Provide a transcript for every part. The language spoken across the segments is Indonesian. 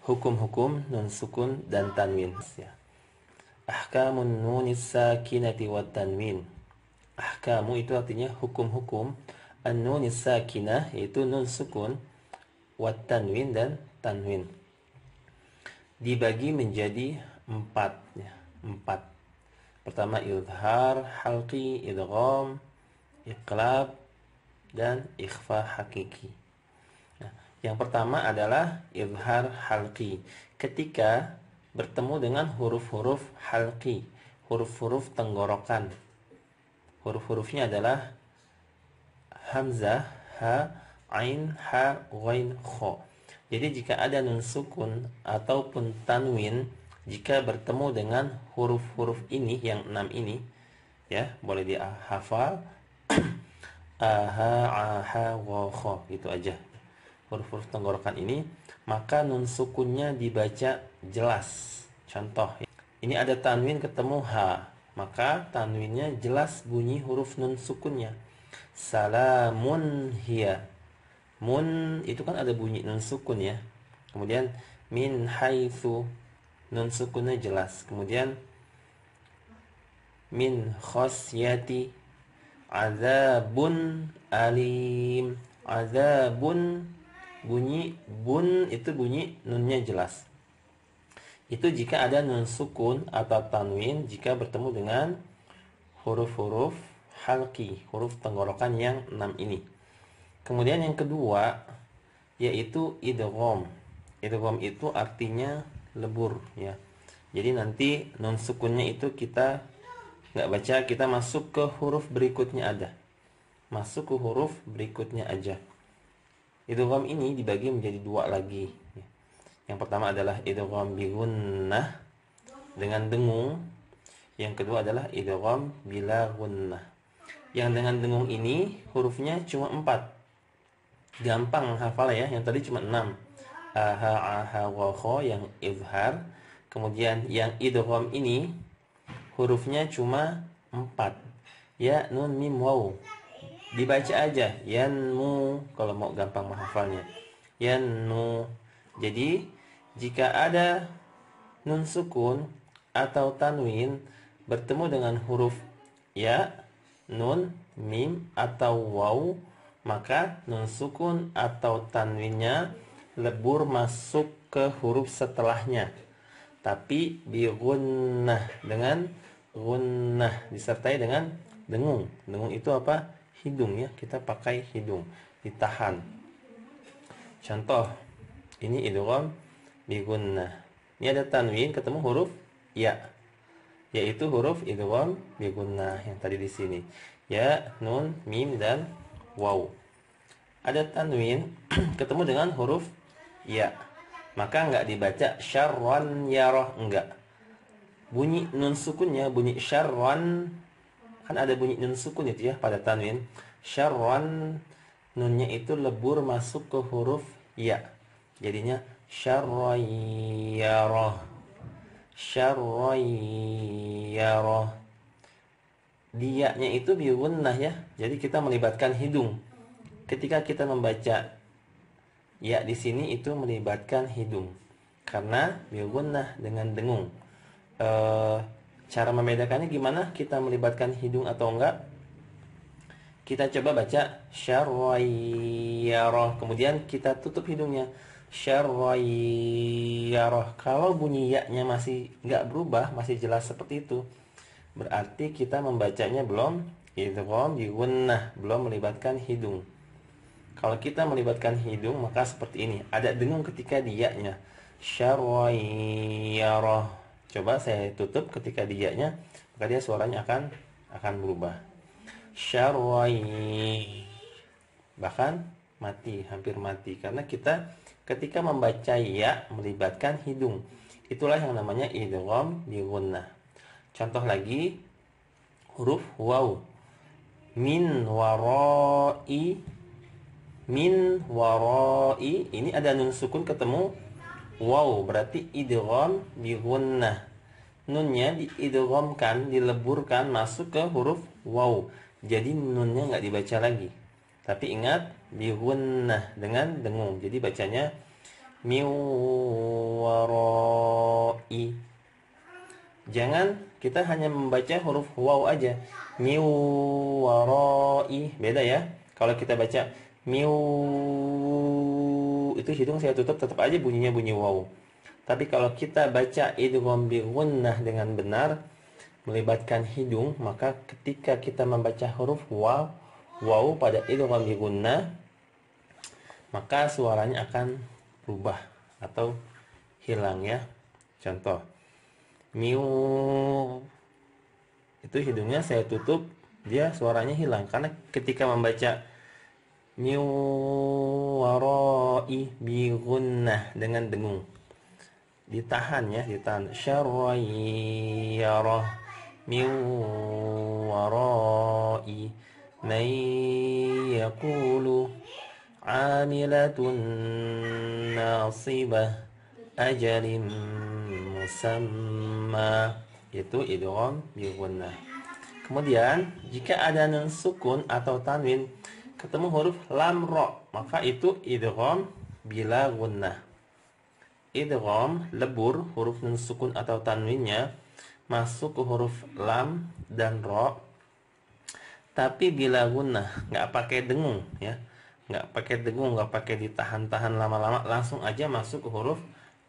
hukum-hukum nun sukun dan tanwin ya. Ahkamun nunis sakinati wat tanwin. Ahkamu itu artinya hukum-hukum, an-nunis sakinah yaitu nun sukun, wat tanwin dan tanwin. Dibagi menjadi 4 ya, 4. Pertama izhar, halqi, idgham, iqlab dan ikhfa hakiki. Nah, yang pertama adalah izhar halqi. Ketika bertemu dengan huruf-huruf halqi, huruf-huruf tenggorokan. Huruf-hurufnya adalah hamzah, ha, ain, ha, ghain, kha. Jadi jika ada nun sukun ataupun tanwin, jika bertemu dengan huruf-huruf ini yang 6 ini, ya, boleh dihafal aha, aha, wa, kha, gitu aja. Huruf-huruf tenggorokan ini, maka nun sukunnya dibaca jelas. Contoh, ini ada tanwin ketemu ha, maka tanwinnya jelas bunyi huruf nun sukunnya. Salamun hiya. Mun itu kan ada bunyi nun sukun ya. Kemudian min haitsu, nun sukunnya jelas. Kemudian min khosyati, azabun alim. Azabun, bunyi bun itu bunyi nunnya jelas. Itu jika ada nun sukun atau tanwin jika bertemu dengan huruf-huruf halqi, huruf tenggorokan yang 6 ini. Kemudian yang kedua yaitu idgham. Idgham itu artinya lebur ya. Jadi nanti nun sukunnya itu kita nggak baca, kita masuk ke huruf berikutnya ada. Masuk ke huruf berikutnya aja. Idgham ini dibagi menjadi 2 lagi. Yang pertama adalah idgham bi gunnah dengan dengung. Yang kedua adalah idgham bila gunnah. Yang dengan dengung ini hurufnya cuma 4. Gampang hafal ya, yang tadi cuma 6. Aha, aha, wa, kha yang izhar. Kemudian yang idgham ini hurufnya cuma 4. Ya, nun, mim, waw. Dibaca aja yanmu kalau mau gampang menghafalnya. Yanmu. Jadi jika ada nun sukun atau tanwin bertemu dengan huruf ya, nun, mim atau waw, maka nun sukun atau tanwinnya lebur masuk ke huruf setelahnya. Tapi bi gunnah, dengan gunnah disertai dengan dengung. Dengung itu apa? Hidung ya, kita pakai hidung, ditahan. Contoh, ini idgham bi gunnah. Ini ada tanwin ketemu huruf ya, yaitu huruf idgham bi gunnah yang tadi di sini. Ya, nun, mim dan waw. Ada tanwin ketemu dengan huruf ya, maka enggak dibaca syarran yarah, enggak. Bunyi nun sukunnya, bunyi syarran, kan ada bunyi nun sukun itu ya pada tanwin. Syarran, nunnya itu lebur masuk ke huruf ya. Jadinya syarrayyarah. Syarrayyarah. Dianya itu bi gunnah ya. Jadi kita melibatkan hidung. Ketika kita membaca ya di sini itu melibatkan hidung. Karena bi gunnah dengan dengung. Cara membedakannya gimana kita melibatkan hidung atau enggak? Kita coba baca syarrayyarah, kemudian kita tutup hidungnya. Syarrayyarah. Kalau bunyi ya-nya masih enggak berubah, masih jelas seperti itu, berarti kita membacanya belum idgham bi gunnah, belum melibatkan hidung. Kalau kita melibatkan hidung maka seperti ini, ada dengung ketika di ya-nya. Syarrayyarah. Coba saya tutup ketika dia-nya, maka dia suaranya akan berubah. Syarwai. Bahkan mati, hampir mati, karena kita ketika membaca ya melibatkan hidung. Itulah yang namanya idgham bi gunnah. Contoh lagi huruf waw. Min warai. Min warai, ini ada nun sukun ketemu waw, berarti idgham bi gunnah. Nunnya diidghamkan, dileburkan masuk ke huruf waw. Jadi nunnya nggak dibaca lagi. Tapi ingat bi gunnah dengan dengung. Jadi bacanya min warai. Jangan kita hanya membaca huruf waw aja. Min warai, beda ya. Kalau kita baca min, itu hidung saya tutup tetap aja bunyinya bunyi waw. Tapi kalau kita baca idgham bi gunnah dengan benar, melibatkan hidung, maka ketika kita membaca huruf waw pada idgham bi gunnah, maka suaranya akan berubah atau hilang ya. Contoh, miu, itu hidungnya saya tutup, dia suaranya hilang karena ketika membaca miu warai bi gunnah dengan dengung, ditahan ya, ditahan. Syarrayyarah min warai man yaqulu amilatun nasibah ajalin musamma, itu idgham bi gunnah. Kemudian jika ada nun sukun atau tanwin ketemu huruf lam ra, maka itu idgham bila gunnah. Idgham lebur huruf nun sukun atau tanwinnya masuk ke huruf lam dan ra, tapi bila gunnah, nggak pakai dengung ya, nggak pakai dengung, nggak pakai ditahan-tahan lama-lama, langsung aja masuk ke huruf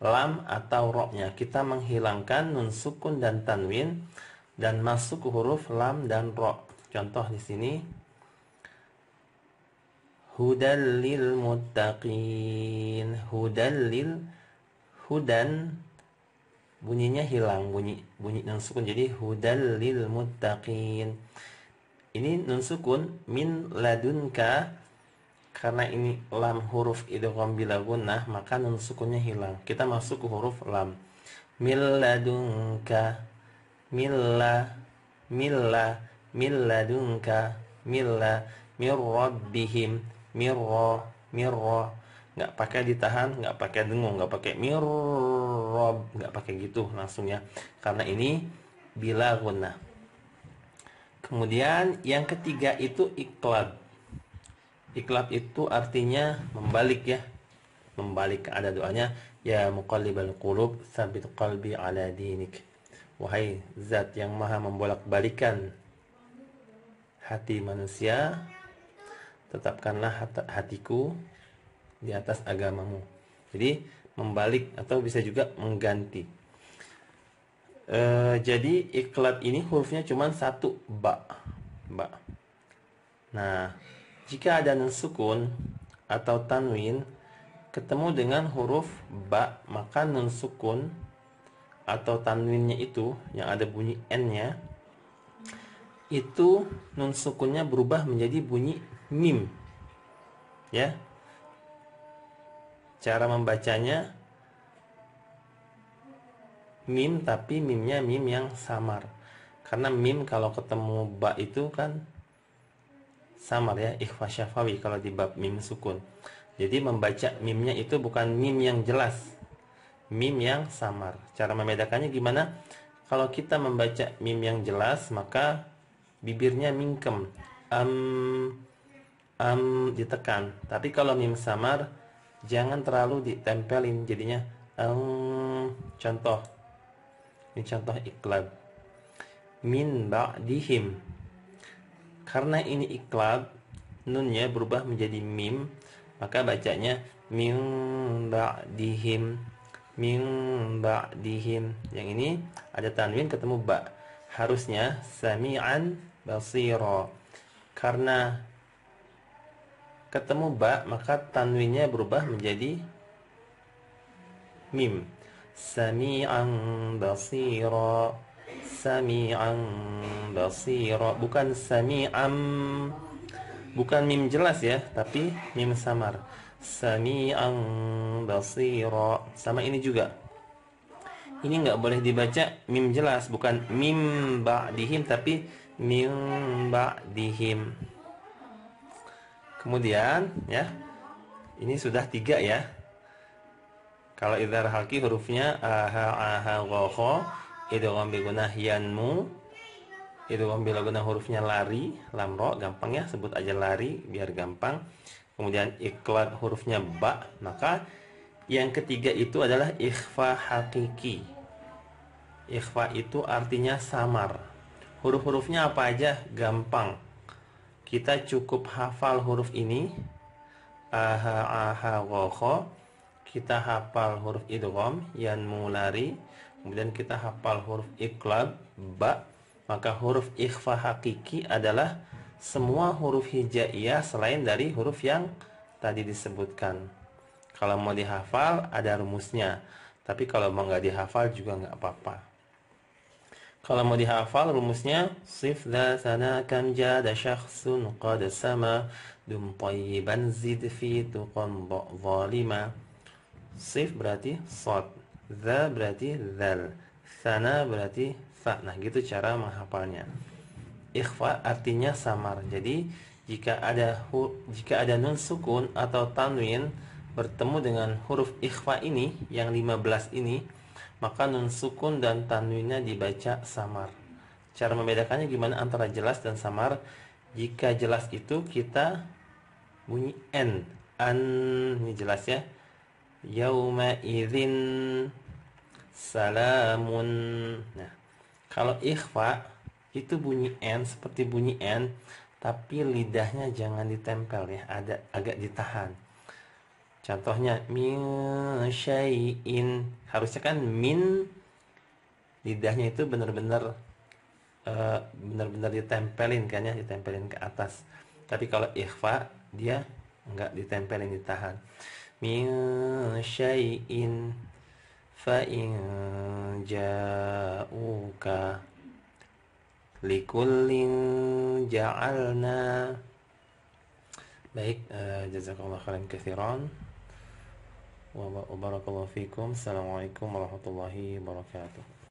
lam atau ra-nya. Kita menghilangkan nun sukun dan tanwin dan masuk ke huruf lam dan ra. Contoh di sini, hudal lil muttaqin. Hudan bunyinya hilang, bunyi nun sukun, jadi hudal lil muttaqin. Ini nun sukun min ladunka, karena ini lam huruf idgham bila gunnah, maka nun sukunnya hilang. Kita masuk ke huruf lam. Min ladunka, milla min ladunka, milla mir rabbihim, mirra, nggak pakai ditahan, nggak pakai dengung, nggak pakai mirrob, nggak pakai gitu langsung ya, karena ini bila gunnah. Kemudian yang ketiga itu iqlab. Iqlab itu artinya membalik ya, membalik. Ada doanya, ya muqallibal qulub tsabit qalbi ala dinik. Wahai zat yang maha membolak-balikan hati manusia, tetapkanlah hatiku di atas agamamu. Jadi membalik atau bisa juga mengganti. Jadi iqlab ini hurufnya cuma satu, ba. Nah, jika ada nun sukun atau tanwin ketemu dengan huruf ba, maka nun sukun atau tanwinnya itu yang ada bunyi n-nya, itu nun sukunnya berubah menjadi bunyi mim. Ya. Cara membacanya mim, tapi mimnya mim yang samar. Karena mim kalau ketemu ba itu kan samar ya, ikhfa syafawi kalau di bab mim sukun. Jadi membaca mimnya itu bukan mim yang jelas, mim yang samar. Cara membedakannya gimana? Kalau kita membaca mim yang jelas, maka bibirnya mingkem, ditekan. Tapi kalau mim samar, jangan terlalu ditempelin, jadinya contoh. Ini contoh iqlab. Min ba'dihim. Karena ini iqlab, nunnya berubah menjadi mim, maka bacanya min ba'dihim. Min ba'dihim. Yang ini ada tanwin ketemu ba. Harusnya sami'an basira. Karena ketemu ba, maka tanwinnya berubah menjadi mim. Sami'an basira. Sami'an basira. Bukan sami'am, bukan mim jelas ya, tapi mim samar. Sami'an basira. Sama ini juga. Ini nggak boleh dibaca mim jelas, bukan mim ba'dihim, tapi mim ba'dihim. Kemudian ya, ini sudah 3 ya. Kalau idhar halki hurufnya aha gha, idgham bi gunnah yanmu. Idgham bila gunnah hurufnya lari, lam ra, gampang ya, sebut aja lari biar gampang. Kemudian iqlab hurufnya ba, maka Yang ketiga itu adalah ikhfa hakiki. Ikhfa itu artinya samar. Huruf-hurufnya apa aja? Gampang. Kita cukup hafal huruf ini. Aha, aha, gokho. Kita hafal huruf idgham, yan mulari. Kemudian kita hafal huruf iqlab, ba. Maka huruf ikhfa hakiki adalah semua huruf hijaiyah selain dari huruf yang tadi disebutkan. Kalau mau dihafal ada rumusnya. Tapi kalau mau nggak dihafal juga nggak apa-apa. Kalau mau dihafal rumusnya sif la sana kam jada syakhsun qad sama dum tayyiban zid fi tuqan zalima. Sif berarti sod, za berarti zal, sana berarti fa. Nah, gitu cara menghafalnya. Ikhfa artinya samar. Jadi jika ada nun sukun atau tanwin bertemu dengan huruf ikhfa ini yang 15 ini, maka nun sukun dan tanwinnya dibaca samar. Cara membedakannya gimana antara jelas dan samar? Jika jelas itu kita bunyi n, an, ini jelas ya. Yauma idzin salamun. Nah, kalau ikhfa itu bunyi n seperti bunyi n, tapi lidahnya jangan ditempel ya, ada agak ditahan. Contohnya min syai'in, harusnya kan min, lidahnya itu benar-benar benar-benar ditempelin kan ya, ditempelin ke atas. Tapi kalau ikhfa dia enggak ditempelin, ditahan. Min syai'in fa in ja'uka likullin ja'alna. Baik, jazakallahu khairan katsiran wa barakallahu fikum. Assalamualaikum warahmatullahi wabarakatuh.